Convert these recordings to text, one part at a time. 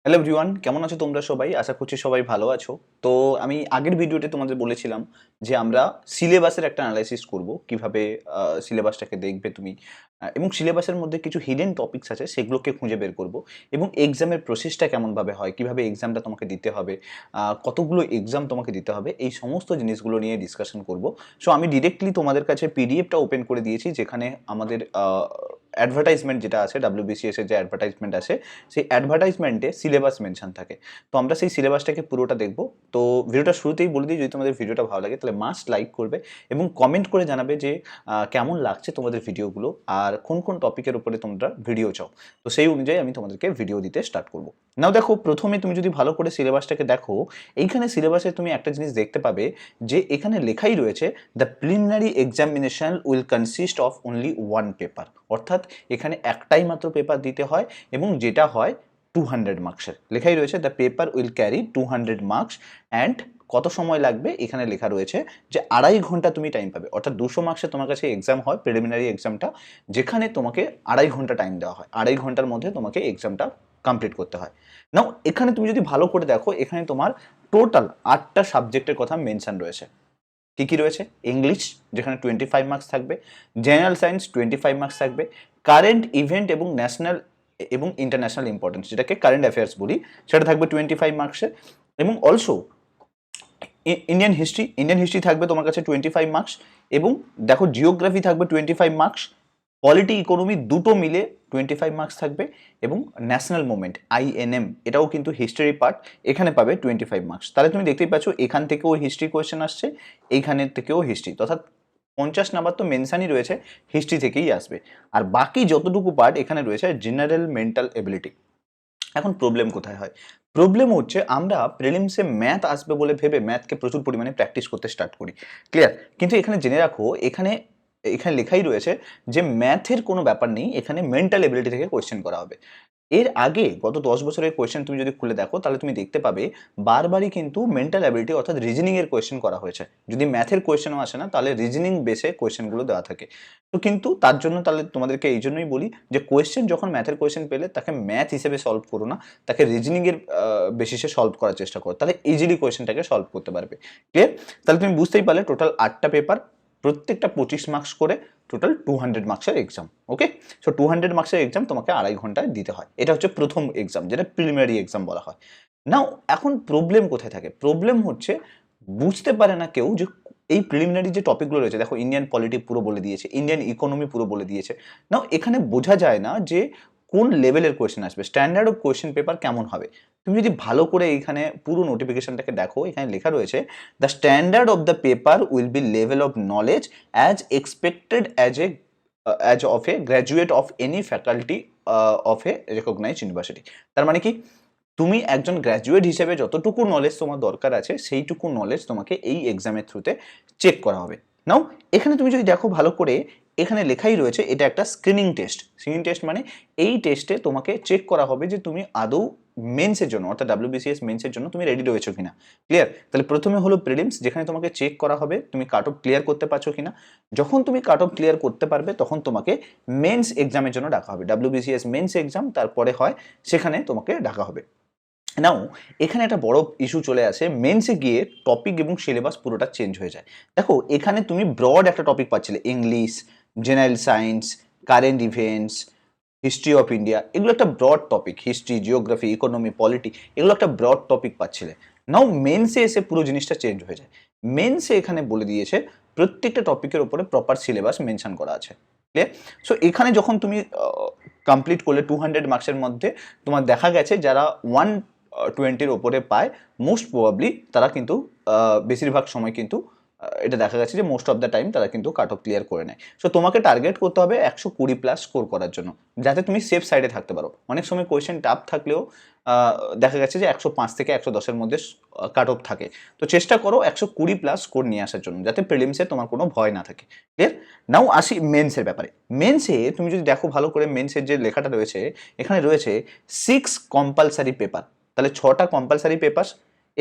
Hello everyone, কেমন আছো তোমরা সবাই? আশা করছি সবাই ভালো আছো। তো আমি আগের ভিডিওতে তোমাদের বলেছিলাম যে আমরা সিলেবাসের একটা অ্যানালাইসিস করব। কিভাবে সিলেবাসটাকে দেখবে তুমি এবং সিলেবাসের মধ্যে কিছু হিডেন টপিকস আছে সেগুলোকে খুঁজে বের করব এবং এক্সামের প্রসেসটা কেমনভাবে হয়, কিভাবে এক্সামটা তোমাকে দিতে হবে, কতগুলো এক্সাম তোমাকে দিতে হবে, এই সমস্ত জিনিসগুলো নিয়ে ডিসকাশন করব। সো আমি ডিরেক্টলি তোমাদের কাছে পিডিএফটা ওপেন করে দিয়েছি, যেখানে আমাদের অ্যাডভার্টাইজমেন্ট যেটা আছে, ডাব্লিউবিসিএস এর যে অ্যাডভার্টাইজমেন্ট আছে, সেই অ্যাডভার্টাইজমেন্টে সিলেবাস মেনশন থাকে। তো আমরা সেই সিলেবাসটাকে পুরোটা দেখব। তো ভিডিওটা শুরুতেই বলে দিই, যদি তোমাদের ভিডিওটা ভালো লাগে তাহলে মাস্ট লাইক করবে এবং কমেন্ট করে জানাবে যে কেমন লাগছে তোমাদের ভিডিওগুলো আর কোন কোন টপিকের উপরে তোমরা ভিডিও চাও। তো সেই অনুযায়ী আমি তোমাদেরকে ভিডিও দিতে স্টার্ট করব। নাও দেখো, প্রথমে তুমি যদি ভালো করে সিলেবাসটাকে দেখো, এইখানে সিলেবাসে তুমি একটা জিনিস দেখতে পাবে যে এখানে লেখাই রয়েছে the preliminary examination will consist of only one paper. অর্থাৎ এখানে একটাই মাত্র পেপার দিতে হয় এবং যেটা হয় 200 মার্কসের। লেখাই রয়েছে the paper will carry 200 marks and কত সময় লাগবে এখানে লেখা রয়েছে যে 2.5 ঘন্টা তুমি টাইম পাবে। অর্থাৎ 200 মার্কসের তোমার কাছে এক্সাম হয়, প্রিলিমিনারি এক্সামটা, যেখানে তোমাকে 2.5 ঘন্টা টাইম দেওয়া হয়। 2.5 ঘন্টার মধ্যে তোমাকে এক্সামটা কমপ্লিট করতে হয়। নাও এখানে তুমি যদি ভালো করে দেখো, এখানে তোমার টোটাল 8টা সাবজেক্টের কথা মেনশন রয়েছে। কী কী রয়েছে? ইংলিশ, যেখানে 25 মার্কস থাকবে। জেনারেল সায়েন্স 25 মার্কস থাকবে। কারেন্ট ইভেন্ট এবং ন্যাশনাল এবং ইন্টারন্যাশনাল ইম্পর্টেন্স, যেটাকে কারেন্ট অ্যাফেয়ার্স বলি, সেটা থাকবে 25 মার্কসের। এবং অলসো ইন্ডিয়ান হিস্ট্রি থাকবে তোমার কাছে 25 মার্কস। এবং দেখো, জিওগ্রাফি থাকবে 25 মার্কস। পলিটি ইকোনমি দুটো মিলে 25 মার্কস থাকবে। এবং ন্যাশনাল মুভমেন্ট INM, এটাও কিন্তু হিস্ট্রি পার্ট, এখানে পাবে 25 মার্কস। তাহলে তুমি দেখতেই পাচ্ছ এখান থেকেও হিস্ট্রি কোয়েশ্চেন আসছে, এইখানের থেকেও হিস্ট্রি, অর্থাৎ 50 নাম্বার তো মেনশনই রয়েছে হিস্ট্রি থেকেই আসবে। আর বাকি যতটুকু পার্ট এখানে রয়েছে জেনারেল মেন্টাল এবিলিটি। এখন প্রবলেম কোথায় হয়? প্রবলেম হচ্ছে আমরা প্রিলিমসে ম্যাথ আসবে বলে ভেবে ম্যাথকে প্রচুর পরিমাণে প্র্যাকটিস করতে স্টার্ট করি। ক্লিয়ার? কিন্তু এখানে জেনে রাখো, এখানে এখানে লেখাই রয়েছে যে ম্যাথের কোনো ব্যাপার নেই, এখানে মেন্টাল এবিলিটি থেকে কোয়েশ্চেন করা হবে। এর আগে গত 10 বছরের কোয়েশ্চেন তুমি যদি খুলে দেখো, তাহলে তুমি দেখতে পাবে বারবারই কিন্তু মেন্টাল অ্যাবিলিটি অর্থাৎ রিজনিং এর কোয়েশ্চেন করা হয়েছে। যদি ম্যাথের কোয়েশ্চেনও আসে না, তাহলে রিজনিং বেসে কোয়েশ্চেনগুলো দেওয়া থাকে। তো কিন্তু তার জন্য তাহলে তোমাদেরকে এই জন্যই বলি যে কোয়েশ্চেন যখন ম্যাথের কোয়েশ্চেন পেলে তাকে ম্যাথ হিসেবে সলভ করো না, তাকে রিজনিং এর বেসিসে সলভ করার চেষ্টা করো, তাহলে ইজিলি কোয়েশ্চেনটাকে সলভ করতে পারবে। ক্লিয়ার? তাহলে তুমি বুঝতেই পারলে টোটাল 8টা পেপার, প্রত্যেকটা 25 মার্কস করে, টোটাল 200 মার্কসের এক্সাম। ওকে, সো 200 মার্কসের এক্সাম তোমাকে 2.5 ঘন্টায় দিতে হয়। এটা হচ্ছে প্রথম এক্সাম, যেটা প্রিলিমিনারি এক্সাম বলা হয়। নাও এখন প্রবলেম কোথায় থাকে? প্রবলেম হচ্ছে বুঝতে পারে না কেউ যে এই প্রিলিমিনারি যে টপিকগুলো রয়েছে, দেখো ইন্ডিয়ান পলিটি পুরো বলে দিয়েছে, ইন্ডিয়ান ইকোনমি পুরো বলে দিয়েছে। নাও এখানে বোঝা যায় না যে কোন লেভেলের কোয়েশ্চেন আসবে, স্ট্যান্ডার্ড অফ কোয়েশ্চেন পেপার কেমন হবে। তুমি যদি ভালো করে এইখানে পুরো নোটিফিকেশনটাকে দেখো, এখানে লেখা রয়েছে the standard of the paper will be level of knowledge as expected as of A graduate of any faculty of A recognized university. তার মানে কি? তুমি একজন গ্র্যাজুয়েট হিসেবে যতটুকু নলেজ তোমার দরকার আছে, সেইটুকু নলেজ তোমাকে এই এক্সামের থ্রুতে চেক করা হবে। নাও এখানে তুমি যদি দেখো ভালো করে, এখানে লেখাই রয়েছে এটা একটা স্ক্রিনিং টেস্ট। স্ক্রিনিং টেস্ট মানে এই টেস্টে তোমাকে চেক করা হবে যে তুমি আদৌ মেন্সের জন্য, অর্থাৎ WBCS মেন্সের জন্য তুমি রেডি রয়েছো কিনা। ক্লিয়ার? তাহলে প্রথমে হলো প্রিলিমস, যেখানে তোমাকে চেক করা হবে তুমি কাট অফ ক্লিয়ার করতে পারছো কিনা। যখন তুমি কাট অফ ক্লিয়ার করতে পারবে, তখন তোমাকে মেন্স এক্সামের জন্য ডাকা হবে। WBCS মেন্স এক্সাম তারপরে হয়, সেখানে তোমাকে ডাকা হবে। নাও এখানে একটা বড় ইস্যু চলে আসে, মেন্সে গিয়ে টপিক এবং সিলেবাস পুরোটা চেঞ্জ হয়ে যায়। দেখো এখানে তুমি ব্রড একটা টপিক পাচ্ছিলে, English, general science, current events, history of India, এগুলো একটা broad topic. History, geography, economy, polity, এগুলো একটা ব্রড টপিক পাচ্ছিলে। নাও মেন্সে এসে পুরো জিনিসটা চেঞ্জ হয়ে যায়। মেন্সে এখানে বলে দিয়েছে প্রত্যেকটা টপিকের উপরে প্রপার সিলেবাস মেনশন করা আছে। ক্লিয়ার? সো এখানে যখন তুমি কমপ্লিট করলে 200 মার্কসের মধ্যে, তোমার দেখা গেছে যারা 120-র ওপরে পায়, মোস্ট প্রবাবলি তারা কিন্তু বেশিরভাগ সময় কিন্তু এটা দেখা গেছে যে মোস্ট অফ দ্য টাইম তারা কিন্তু কাট অফ ক্লিয়ার করে নেয়। সো তোমাকে টার্গেট করতে হবে 120+ স্কোর করার জন্য, যাতে তুমি সেফ সাইডে থাকতে পারো। অনেক সময় কোয়েশ্চেন টাফ থাকলেও দেখা গেছে যে 105 থেকে 110-এর মধ্যে কাট অফ থাকে। তো চেষ্টা করো 120+ স্কোর নিয়ে আসার জন্য, যাতে প্রিলিমসে তোমার কোনো ভয় না থাকে। ক্লিয়ার? নাও আসি মেন্সের ব্যাপারে। মেন্সে তুমি যদি দেখো ভালো করে, মেন্সের যে লেখাটা রয়েছে, এখানে রয়েছে 6 কম্পালসারি পেপার। তাহলে 6টা কম্পালসারি পেপার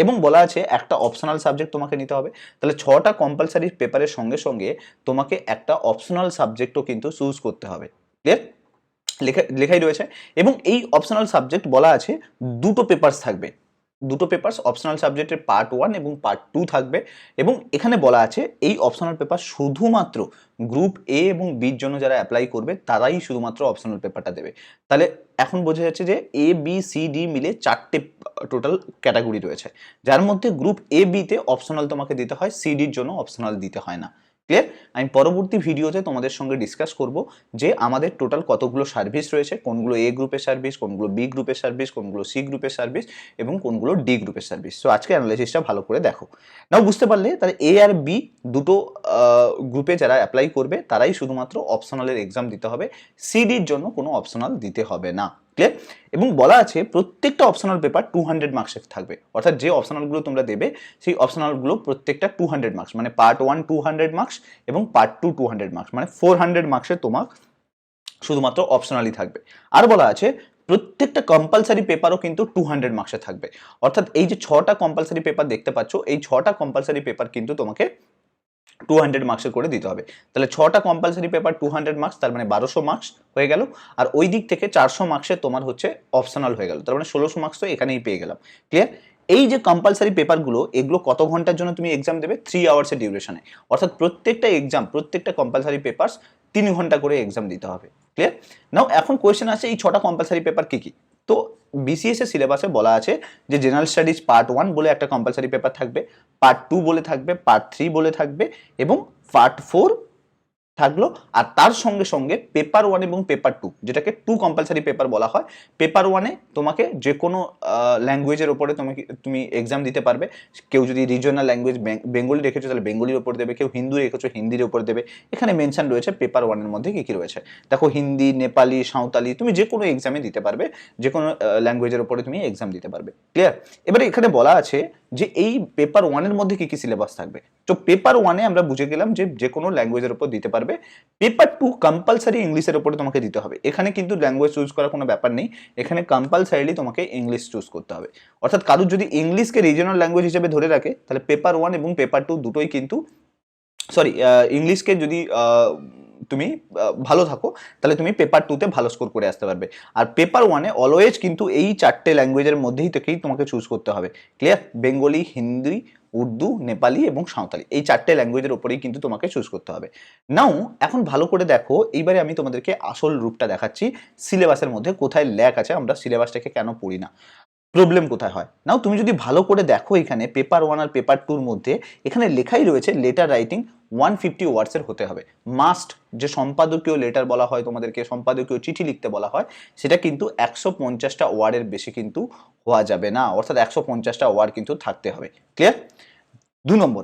এবং বলা আছে একটা অপশনাল সাবজেক্ট তোমাকে নিতে হবে। তাহলে 6টা কম্পালসারি পেপারের সঙ্গে সঙ্গে তোমাকে একটা অপশনাল সাবজেক্টও কিন্তু চুজ করতে হবে। ক্লিয়ার? লেখাই রয়েছে। এবং এই অপশনাল সাবজেক্ট বলা আছে দুটো পেপারস থাকবে, দুটো পেপারস অপশনাল সাবজেক্টের পার্ট 1 এবং পার্ট 2 থাকবে। এবং এখানে বলা আছে এই অপশনাল পেপার শুধুমাত্র গ্রুপ এ এবং বির জন্য যারা অ্যাপ্লাই করবে তারাই শুধুমাত্র অপশনাল পেপারটা দেবে। তাহলে এখন বোঝা যাচ্ছে যে এ বি সি ডি মিলে 4টে টোটাল ক্যাটাগরি রয়েছে, যার মধ্যে গ্রুপ এ বিতে অপশনাল তোমাকে দিতে হয়, সি ডির জন্য অপশনাল দিতে হয় না। ক্লিয়ার? আমি পরবর্তী ভিডিওতে তোমাদের সঙ্গে ডিসকাস করব যে আমাদের টোটাল কতগুলো সার্ভিস রয়েছে, কোনগুলো এ গ্রুপের সার্ভিস, কোনগুলো বি গ্রুপের সার্ভিস, কোনগুলো সি গ্রুপের সার্ভিস এবং কোনগুলো ডি গ্রুপের সার্ভিস। সো আজকে অ্যানালাইসিসটা ভালো করে দেখো। নাও বুঝতে পারলে তাহলে এ আর বি দুটো গ্রুপে যারা অ্যাপ্লাই করবে তারাই শুধুমাত্র অপশনালের এক্সাম দিতে হবে, সিডির জন্য কোনো অপশনাল দিতে হবে না। ক্লিয়ার? এবং বলা আছে প্রত্যেকটা অপশনাল পেপার 200 মার্কসের থাকবে, অর্থাৎ যে অপশনালগুলো তোমরা দেবে সেই অপশনালগুলো প্রত্যেকটা 200 মার্কস, মানে পার্ট 1 200 মার্কস এবং পার্ট 2 200 মার্কস, মানে 400 মার্কসের তোমার শুধুমাত্র অপশনালি থাকবে। আর বলা আছে প্রত্যেকটা কম্পালসারি পেপারও কিন্তু 200 মার্কসে থাকবে, অর্থাৎ এই যে 6টা কম্পালসারি পেপার দেখতে পাচ্ছ এই 6টা কম্পালসারি পেপার কিন্তু তোমাকে 200 মার্কসের করে দিতে হবে। তাহলে 6টা কম্পালসারি পেপার 200 মার্কস, তার মানে 1200 মার্কস হয়ে গেল। আর ওই দিক থেকে 400 মার্কসের তোমার হচ্ছে অপশনাল হয়ে গেল, তার মানে 1600 মার্কস তো এখানেই পেয়ে গেলাম। ক্লিয়ার? এই যে কম্পালসারি পেপারগুলো এগুলো কত ঘন্টার জন্য তুমি এক্সাম দেবে? 3 আওয়ার্সের ডিউরেশনে, অর্থাৎ প্রত্যেকটা এক্সাম প্রত্যেকটা কম্পালসারি পেপারস 3 ঘন্টা করে এক্সাম দিতে হবে। ক্লিয়ার? নাও এখন কোয়েশ্চেন আছে এই 6টা কম্পালসারি পেপার কি কি। তো বিসিএস এর সিলেবাসে বলা আছে যে জেনারেল স্টাডিজ পার্ট 1 বলে একটা কম্পালসারি পেপার থাকবে, পার্ট 2 বলে থাকবে, পার্ট 3 বলে থাকবে এবং পার্ট 4 থাকলো। আর তার সঙ্গে সঙ্গে পেপার 1 এবং পেপার 2, যেটাকে 2 কম্পালসারি পেপার বলা হয়। পেপার 1-এ তোমাকে যে কোনো ল্যাঙ্গুয়েজের ওপরে তুমি এক্সাম দিতে পারবে। কেউ যদি রিজনাল ল্যাঙ্গুয়েজ বেঙ্গলি রেখেছো তাহলে বেঙ্গলির ওপর দেবে, কেউ হিন্দু রেখেছো হিন্দির ওপর দেবে। এখানে মেনশন রয়েছে পেপার 1-এর মধ্যে কী কী রয়েছে। দেখো হিন্দি, নেপালি, সাঁওতালি তুমি যে কোনো এক্সামে দিতে পারবে, যে কোনো ল্যাঙ্গুয়েজের ওপরে তুমি এক্সাম দিতে পারবে। ক্লিয়ার? এবারে এখানে বলা আছে যে এই পেপার 1-এর মধ্যে কী কী সিলেবাস থাকবে। তো পেপার 1-এ আমরা বুঝে গেলাম যে যে কোনো ল্যাঙ্গুয়েজের ওপর দিতে পারবে। পেপার 2 কম্পালসারি ইংলিশের ওপরে তোমাকে দিতে হবে, এখানে কিন্তু ল্যাঙ্গুয়েজ চুজ করার কোনো ব্যাপার নেই, এখানে কম্পালসারিলি তোমাকে ইংলিশ চুজ করতে হবে। অর্থাৎ কারোর যদি ইংলিশকে রিজনাল ল্যাঙ্গুয়েজ হিসেবে ধরে রাখে তাহলে পেপার 1 এবং পেপার 2 দুটোই কিন্তু ইংলিশকে যদি তুমি ভালো থাকো তাহলে তুমি পেপার 2-তে ভালো স্কোর করে আসতে পারবে। আর পেপার 1-এ অলওয়েজ কিন্তু এই 4টে ল্যাঙ্গুয়েজের মধ্যেই থেকেই তোমাকে চুজ করতে হবে। ক্লিয়ার? বেঙ্গলি, হিন্দি, উর্দু, নেপালি এবং সাঁওতালি, এই 4টে ল্যাঙ্গুয়েজের ওপরেই কিন্তু তোমাকে চুজ করতে হবে। নাও এখন ভালো করে দেখো, এইবারে আমি তোমাদেরকে আসল রূপটা দেখাচ্ছি সিলেবাসের মধ্যে কোথায় ল্যাক আছে, আমরা সিলেবাসটাকে কেন পড়ি না, প্রবলেম কোথায় হয়। নাও তুমি যদি ভালো করে দেখো এখানে পেপার 1 আর পেপার 2-র মধ্যে এখানে লেখাই রয়েছে লেটার রাইটিং 150 ওয়ার্ডসের হতে হবে মাস্ট। যে সম্পাদকীয় লেটার বলা হয় তোমাদেরকে, সম্পাদকীয় চিঠি লিখতে বলা হয়, সেটা কিন্তু 150টা ওয়ার্ডের বেশি কিন্তু হওয়া যাবে না, অর্থাৎ 150টা ওয়ার্ড কিন্তু থাকতে হবে। ক্লিয়ার? 2 নম্বর,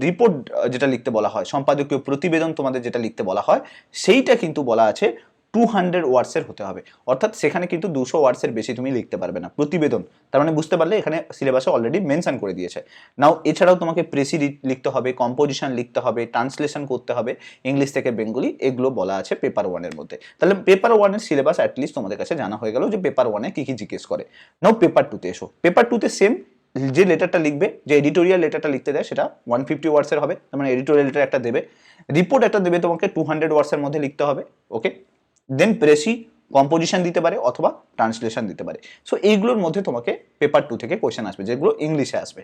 রিপোর্ট যেটা লিখতে বলা হয়, সম্পাদকীয় প্রতিবেদন তোমাদের যেটা লিখতে বলা হয়, সেইটা কিন্তু বলা আছে 200 ওয়ার্ডসের হতে হবে, অর্থাৎ সেখানে কিন্তু 200 ওয়ার্ডসের বেশি তুমি লিখতে পারবে না প্রতিবেদন। তার মানে বুঝতে পারলে এখানে সিলেবাসে অলরেডি মেনশন করে দিয়েছে। নাও এছাড়াও তোমাকে প্রেসি লিখতে হবে, কম্পোজিশন লিখতে হবে, ট্রান্সলেশন করতে হবে ইংলিশ থেকে বেঙ্গলি, এগুলো বলা আছে পেপার 1-এর মধ্যে। তাহলে পেপার 1-এর সিলেবাস অ্যাটলিস্ট তোমাদের কাছে জানা হয়ে গেল যে পেপার 1-এ কি কি জিজ্ঞেস করে। নাও পেপার 2-তে এসো। পেপার 2-তে সেম, যে লেটারটা লিখবে, যে এডিটোরিয়াল লেটারটা লিখতে দেয় সেটা 150 ওয়ার্ডসের হবে, তার মানে এডিটোরিয়াল লেটার একটা দেবে, রিপোর্ট একটা দেবে তোমাকে 200 ওয়ার্ডসের মধ্যে লিখতে হবে। ওকে, দেন প্রেসি, কম্পোজিশন দিতে পারে অথবা ট্রান্সলেশন দিতে পারে। সো এইগুলোর মধ্যে তোমাকে পেপার 2 থেকে কোয়েশ্চেন আসবে, যেগুলো ইংলিশে আসবে।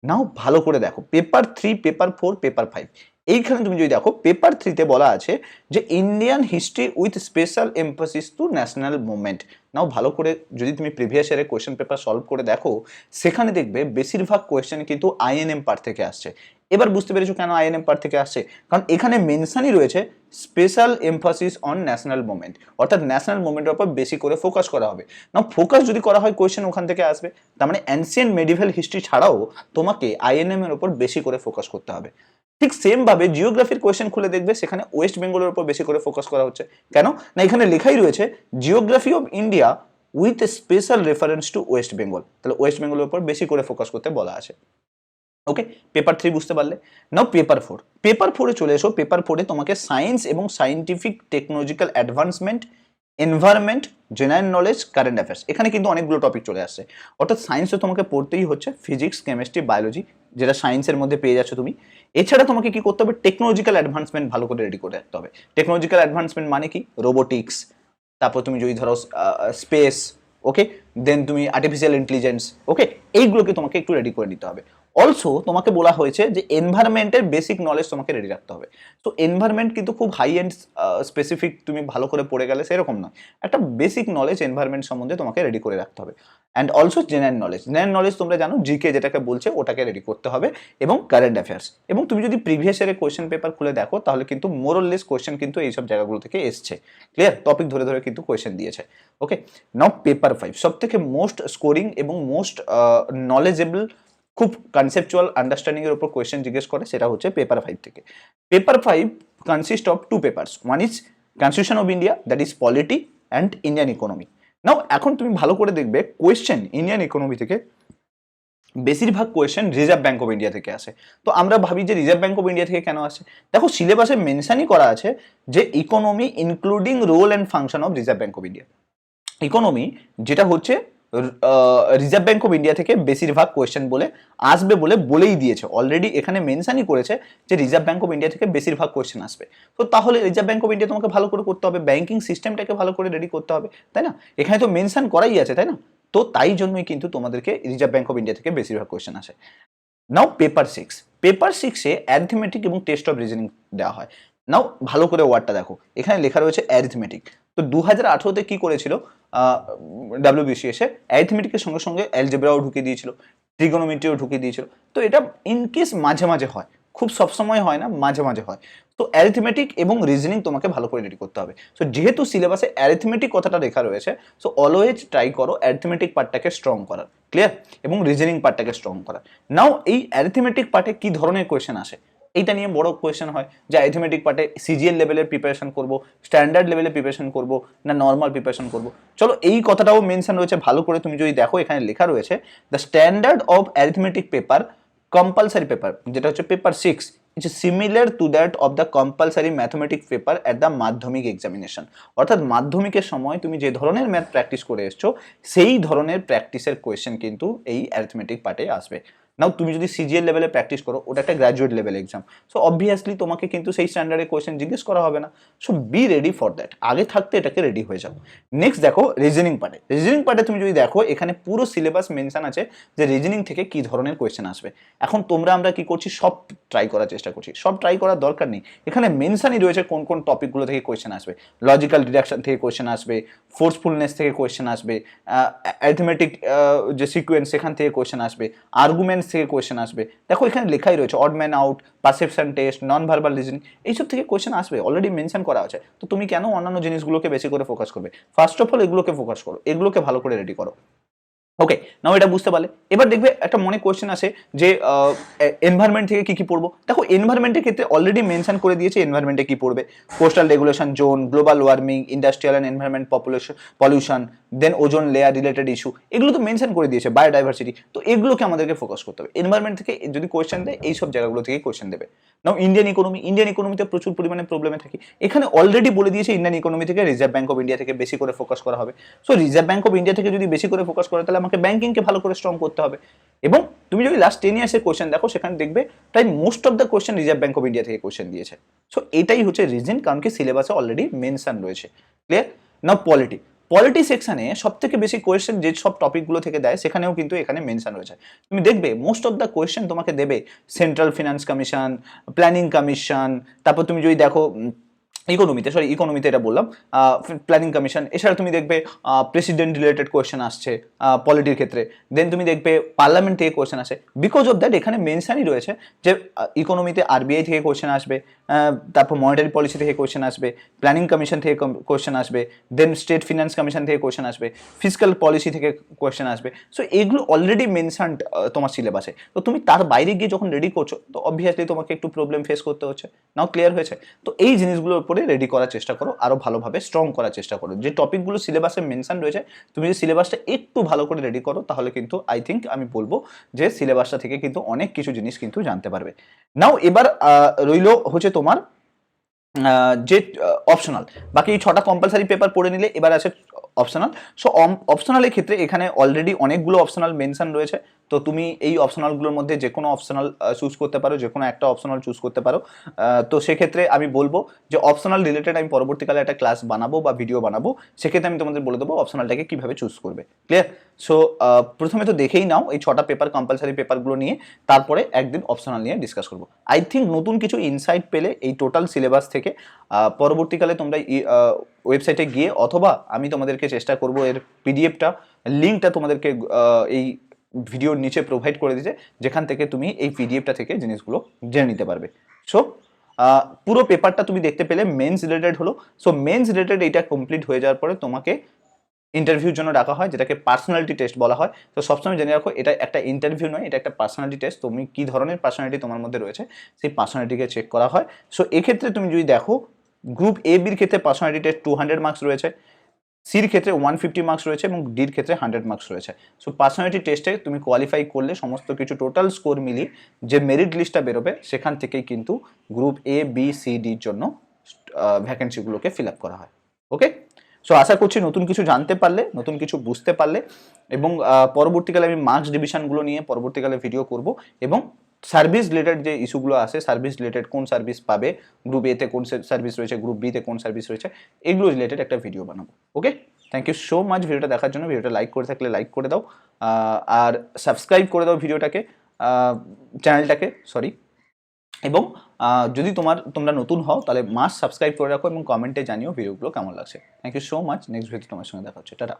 নাও ভালো করে দেখো পেপার 3, পেপার 4, পেপার 5, এইখানে তুমি যদি দেখো পেপার 3-তে বলা আছে যে Indian history with special emphasis to national movement. Now ভালো করে যদি তুমি প্রিভিয়াস ইয়ারের কোয়েশ্চেন পেপার সলভ করে দেখো, সেখানে দেখবে বেশিরভাগ কোয়েশ্চেন কিন্তু আইএনএম পার্ট থেকে আসছে। এবার বুঝতে পেরেছো কেন আইএনএম পার্ট থেকে আসছে, কারণ এখানে মেনশনই রয়েছে special emphasis on national movement, অর্থাৎ ন্যাশনাল মুভমেন্টের উপর বেশি করে ফোকাস করা হবে। না ফোকাস যদি করা হয় কোয়েশ্চেন ওখান থেকে আসবে, তার মানে অ্যানসিয়েন্ট মেডিভেল হিস্ট্রি ছাড়াও তোমাকে আইএনএম এর উপর বেশি করে ফোকাস করতে হবে। ঠিক সেম ভাবে জিওগ্রাফির কোয়েশ্চেন খুলে দেখবে সেখানে ওয়েস্ট বেঙ্গলের উপর বেশি করে ফোকাস করা হচ্ছে। কেন না এখানে লেখাই রয়েছে geography of India with special reference to West Bengal, তাহলে ওয়েস্ট বেঙ্গলের উপর বেশি করে ফোকাস করতে বলা আছে। ওকে, পেপার 3 বুঝতে পারলে। নাও পেপার 4, পেপার 4-এ চলে এসো। পেপার 4-এ তোমাকে সায়েন্স এবং scientific technological advancement, environment, general knowledge, current affairs, এখানে কিন্তু অনেকগুলো টপিক চলে আসছে। অর্থাৎ সায়েন্সে তোমাকে পড়তেই হচ্ছে ফিজিক্স, কেমিস্ট্রি, বায়োলজি, যেটা সায়েন্সের মধ্যে পেয়ে যাচ্ছ তুমি। এছাড়া তোমাকে কি করতে হবে, টেকনোলজিক্যাল অ্যাডভান্সমেন্ট ভালো করে রেডি করে রাখতে হবে। টেকনোলজিক্যাল অ্যাডভান্সমেন্ট মানে কি, রোবোটিক্স, তারপর তুমি যদি ধরো স্পেস, ওকে, দেন তুমি আর্টিফিশিয়াল ইন্টেলিজেন্স, ওকে, এইগুলোকে তোমাকে একটু রেডি করে নিতে হবে। অলসো তোমাকে বলা হয়েছে যে এনভায়রনমেন্টের বেসিক নলেজ তোমাকে রেডি রাখতে হবে। তো এনভায়রনমেন্ট কিন্তু খুব হাই এন্ড স্পেসিফিক তুমি ভালো করে পড়ে গেলে সেরকম নয়, একটা বেসিক নলেজ এনভায়রনমেন্ট সম্বন্ধে তোমাকে রেডি করে রাখতে হবে। অ্যান্ড অলসো জেনারেল নলেজ তোমরা জানো জিকে যেটাকে বলছে ওটাকে রেডি করতে হবে, এবং কারেন্ট অ্যাফেয়ার্স। এবং তুমি যদি প্রিভিয়াস ইয়ারের কোয়েশ্চেন পেপার খুলে দেখো তাহলে কিন্তু মোরলেস কোয়েশ্চেন কিন্তু এইসব জায়গাগুলো থেকে এসছে, ক্লিয়ার, টপিক ধরে ধরে কিন্তু কোয়েশ্চেন দিয়েছে। ওকে, নাও পেপার 5 সব থেকে মোস্ট স্কোরিং এবং মোস্ট নলেজেবল, খুব কনসেপচুয়াল আন্ডারস্ট্যান্ডিং এর উপর কোয়েশ্চেন জিজ্ঞেস করে, সেটা হচ্ছে পেপার 5 থেকে। Paper 5 consist of two papers, one is constitution of India, that is polity and Indian economy. Now এখন তুমি ভালো করে দেখবে কোয়েশ্চেন ইন্ডিয়ান ইকোনমি থেকে বেশিরভাগ question reserve bank of India থেকে আসে। তো আমরা ভাবি যে রিজার্ভ ব্যাঙ্ক অফ ইন্ডিয়া থেকে কেন আসে, দেখো সিলেবাসে মেনশনই করা আছে যে economy including role and function of reserve bank of India. Economy যেটা হচ্ছে রিজার্ভ ব্যাঙ্ক অফ ইন্ডিয়া থেকে বেশিরভাগ কোয়েশ্চেন বলে আসবে বলেই দিয়েছে, অলরেডি এখানে মেনশনই করেছে যে রিজার্ভ ব্যাঙ্ক অফ ইন্ডিয়া থেকে বেশিরভাগ কোয়েশ্চেন আসবে। তো তাহলে রিজার্ভ ব্যাঙ্ক অফ ইন্ডিয়া তোমাকে ভালো করে করতে হবে, ব্যাঙ্কিং সিস্টেমটাকে ভালো করে রেডি করতে হবে, তাই না? এখানে তো মেনশন করাই আছে, তাই না? তো তাই জন্যই কিন্তু তোমাদেরকে রিজার্ভ ব্যাঙ্ক অফ ইন্ডিয়া থেকে বেশিরভাগ কোয়েশ্চেন আসে। নাও পেপার 6-এ অ্যারিথমেটিক এবং টেস্ট অফ রিজনিং দেওয়া হয়। নাও ভালো করে ওয়ার্ডটা দেখো, এখানে লেখা রয়েছে অ্যারিথমেটিক। তো 2018-তে কি করেছিল ডাব্লিউবিসিএস অ্যারিথমেটিকের সঙ্গে সঙ্গে অ্যালজেব্রাও ঢুকিয়ে দিয়েছিল, ট্রিগোনোমেট্রিও ঢুকিয়ে দিয়েছিল। তো এটা ইনকেস মাঝে মাঝে হয়, খুব সবসময় হয় না, মাঝে মাঝে হয়। তো অ্যারিথমেটিক এবং রিজনিং তোমাকে ভালো করে রেডি করতে হবে। সো যেহেতু সিলেবাসে অ্যারিথমেটিক কথাটা লেখা রয়েছে, সো অলওয়েজ ট্রাই করো অ্যারিথমেটিক পার্টটাকে স্ট্রং করার, ক্লিয়ার, এবং রিজনিং পার্টটাকে স্ট্রং করার। নাও এই অ্যারিথমেটিক পার্টে কি ধরনের কোয়েশ্চেন আসে, এইটা নিয়ে বড় কোয়েশ্চেন হয় যে অ্যারিথমেটিক পার্টে সিজিএল লেভেলের প্রিপারেশন করব, স্ট্যান্ডার্ড লেভেলের প্রিপারেশন করব, না নর্মাল প্রিপারেশন করব। চলো এই কথাটাও মেনশন রয়েছে, ভালো করে তুমি যদি দেখো এখানে লেখা রয়েছে the standard of arithmetic paper, compulsory paper যেটা হচ্ছে paper 6, it's similar to that of the compulsory mathematics paper at the মাধ্যমিক এক্সামিনেশন। অর্থাৎ মাধ্যমিকের সময় তুমি যে ধরনের ম্যাথ প্র্যাকটিস করে এসছো সেই ধরনের প্র্যাকটিসের কোয়েশ্চেন কিন্তু এই অ্যারিথমেটিক পার্টে আসবে। নাও তুমি যদি সিজিএল লেভেলে প্র্যাকটিস করো, ওটা একটা graduate level exam, so obviously তোমাকে কিন্তু সেই স্ট্যান্ডার্ডের কোয়েশ্চেন জিজ্ঞেস করা হবে না। So be ready for that, আগে থাকতে এটাকে রেডি হয়ে যাও। নেক্সট দেখো রিজনিং পার্টে তুমি যদি দেখো এখানে পুরো সিলেবাস মেনশন আছে যে রিজনিং থেকে কি ধরনের কোয়েশ্চেন আসবে। এখন আমরা কি করছি, সব ট্রাই করার চেষ্টা করছি, সব ট্রাই করার দরকার নেই, এখানে মেনশনই রয়েছে কোন কোন টপিকগুলো থেকে কোয়েশ্চেন আসবে। লজিক্যাল ডিডাকশন থেকে কোয়েশ্চেন আসবে, ফোর্সফুলনেস থেকে কোয়েশ্চেন আসবে, অ্যারিথমেটিক যে সিকোয়েন্স সেখান থেকে কোয়েশ্চেন আসবে, আর্গুমেন্টস থেকে কোয়েশ্চেন আসবে। দেখো এখানে লেখাই রয়েছে odd man out, perception test, non verbal reasoning, এইসব থেকে কোয়েশ্চেন আসবে, অলরেডি মেনশন করা আছে। তো তুমি কেন অন্যান্য জিনিসগুলোকে বেশি করে ফোকাস করবে? ফার্স্ট অফ অল এগুলোকে ফোকাস করো, এগুলোকে ভালো করে রেডি করো। ওকে, নাও এটা বুঝতে পারলে। এবার দেখবে একটা মনে কোয়েশ্চেন আসে যে এনভায়রনমেন্ট থেকে কি কি পড়বো। দেখো এনভায়রনমেন্টের ক্ষেত্রে অলরেডি মেনশন করে দিয়েছে এনভায়রনমেন্টে কি পড়বে, coastal regulation zone, global warming, industrial and environment pollution, then ozone layer related issue, এগুলো তো মেনশন করে দিয়েছে, বায়োডাইভার্সিটি। তো এগুলোকে আমাদেরকে ফোকাস করতে হবে। এনভায়রনমেন্ট থেকে যদি কোয়েশ্চেন দেয় এই সব জায়গাগুলো থেকে কোয়েশ্চেন দেবে। নাও ইন্ডিয়ান ইকোনমিতে প্রচুর পরিমাণে প্রবলেমে থাকি, এখানে অলরেডি বলে দিয়েছে ইন্ডিয়ান ইকোনমি থেকে রিজার্ভ ব্যাঙ্ক অফ ইন্ডিয়া থেকে বেশি করে ফোকাস করা হবে। So reserve bank of India থেকে যদি বেশি করে ফোকাস করে তাহলে আমাকে ব্যাঙ্কিংকে ভালো করে স্ট্রং করতে হবে। এবং তুমি যদি লাস্ট 10 ইয়ার্সের কোয়েশ্চেন দেখো সেখানে দেখবে প্রায় most of the question reserve bank of India থেকে কোয়েশ্চেন দিয়েছে। সো এটাই হচ্ছে রিজন, কারণ কি সিলেবাসে অলরেডি মেনশন রয়েছে, ক্লিয়ার। নাও পলিটি সেকশনে সব থেকে বেশি কোয়েশ্চেন যে সব টপিকগুলো থেকে দেয় সেখানেও কিন্তু এখানে মেনশন রয়েছে। তুমি দেখবে মোস্ট অফ দ্য কোয়েশ্চেন তোমাকে দেবে central finance commission, planning commission, তারপর তুমি যদি দেখো ইকোনমিতে এটা বললাম, প্ল্যানিং কমিশন, এছাড়া তুমি দেখবে প্রেসিডেন্ট রিলেটেড কোয়েশ্চেন আসছে পলিটির ক্ষেত্রে, দেন তুমি দেখবে পার্লামেন্ট থেকে কোয়েশ্চেন আসে। বিকজ অফ দ্যাট এখানে মেনশনই রয়েছে যে ইকোনমিতে আরবিআই থেকে কোয়েশ্চেন আসবে, তারপর মনিটারি পলিসি থেকে কোয়েশ্চেন আসবে, প্ল্যানিং কমিশন থেকে কোয়েশ্চেন আসবে, দেন স্টেট ফিনান্স কমিশন থেকে কোয়েশ্চেন আসবে, ফিসক্যাল পলিসি থেকে কোয়েশ্চেন আসবে। সো এগুলো অলরেডি মেনশনড তোমার সিলেবাসে। তো তুমি তার বাইরে গিয়ে যখন রেডি করছো তো অবভিয়াসলি তোমাকে একটু প্রবলেম ফেস করতে হচ্ছে। নাও ক্লিয়ার হয়েছে? তো এই জিনিসগুলোর উপরে রেডি করার চেষ্টা করো, আরো ভালোভাবে স্ট্রং করার চেষ্টা করো। যে টপিকগুলো সিলেবাসে মেনশন রয়েছে তুমি যদি সিলেবাসটা একটু ভালো করে রেডি করো তাহলে কিন্তু আই থিঙ্ক আমি বলবো যে সিলেবাসটা থেকে কিন্তু অনেক কিছু জিনিস কিন্তু জানতে পারবে। নাও এবার রইল হচ্ছে তোমার যে অপশনাল, বাকি এই 6টা কম্পালসারি পেপার পড়ে নিলে এবার আছে অপশনাল। সো অপশনালের ক্ষেত্রে এখানে অলরেডি অনেকগুলো অপশনাল মেনশন রয়েছে, তো তুমি এই অপশনালগুলোর মধ্যে যে কোনো অপশনাল চুজ করতে পারো, যে কোনো একটা অপশনাল চুজ করতে পারো। তো সেক্ষেত্রে আমি বলবো যে অপশনাল রিলেটেড আমি পরবর্তীকালে একটা ক্লাস বানাবো বা ভিডিও বানাবো, সেক্ষেত্রে আমি তোমাদের বলে দেবো অপশনালটাকে কীভাবে চুজ করবে। ক্লিয়ার? সো প্রথমে তো দেখেই নাও এই 6টা পেপার, কম্পালসারি পেপারগুলো নিয়ে, তারপরে একদিন অপশনাল নিয়ে ডিসকাস করবো। আই থিঙ্ক নতুন কিছু ইনসাইট পেলে এই টোটাল সিলেবাস থেকে পরবর্তীকালে তোমরা ওয়েবসাইটে গিয়ে, অথবা আমি তোমাদেরকে চেষ্টা করব এর পিডিএফটা, লিঙ্কটা তোমাদেরকে এই ভিডিওর নিচে প্রোভাইড করে দিতে, যেখান থেকে তুমি এই পিডিএফটা থেকে জিনিসগুলো জেনে নিতে পারবে। সো পুরো পেপারটা তুমি দেখতে পেলে মেন্স রিলেটেড হলো। সো মেন্স রিলেটেড এইটা কমপ্লিট হয়ে যাওয়ার পরে তোমাকে ইন্টারভিউর জন্য ডাকা হয়, যেটাকে পার্সোনালিটি টেস্ট বলা হয়। তো সবসময় জেনে রাখো, এটা একটা ইন্টারভিউ নয়, এটা একটা পার্সোনালিটি টেস্ট। তুমি কী ধরনের পার্সোনালিটি তোমার মধ্যে রয়েছে সেই পার্সোনালিটিকে চেক করা হয়। সো এক্ষেত্রে তুমি যদি দেখো, গ্রুপ এ বির ক্ষেত্রে পার্সোনালিটি টেস্ট 200 মার্কস রয়েছে, সির ক্ষেত্রে 150 মার্কস রয়েছে এবং ডির ক্ষেত্রে 100 মার্কস রয়েছে। সো পার্সোনালিটি টেস্টে তুমি কোয়ালিফাই করলে সমস্ত কিছু টোটাল স্কোর মিলিয়ে যে মেরিট লিস্টটা বেরোবে, সেখান থেকেই কিন্তু গ্রুপ এ বি সি ডির জন্য ভ্যাকেন্সিগুলোকে ফিল আপ করা হয়। ওকে? সো আশা করছি নতুন কিছু জানতে পারলে, নতুন কিছু বুঝতে পারলে, এবং পরবর্তীকালে আমি মার্কস ডিভিশনগুলো নিয়ে পরবর্তীকালে ভিডিও করব, এবং সার্ভিস রিলেটেড যে ইস্যুগুলো আসে, সার্ভিস রিলেটেড কোন সার্ভিস পাবে, গ্রুপ এতে কোন সার্ভিস রয়েছে, গ্রুপ বিতে কোন সার্ভিস রয়েছে, এগুলো রিলেটেড একটা ভিডিও বানাবো। ওকে? থ্যাংক ইউ সো মাচ ভিডিওটা দেখার জন্য। ভিডিওটা লাইক করে থাকলে লাইক করে দাও, আর সাবস্ক্রাইব করে দাও ভিডিওটাকে, চ্যানেলটাকে, সরি। এবং যদি তোমরা নতুন হও তাহলে মাস্ট সাবস্ক্রাইব করে রাখো এবং কমেন্টে জানিও ভিডিওগুলো কেমন লাগছে। Thank you so much. Next video তোমার সঙ্গে দেখা হচ্ছে। টাটা।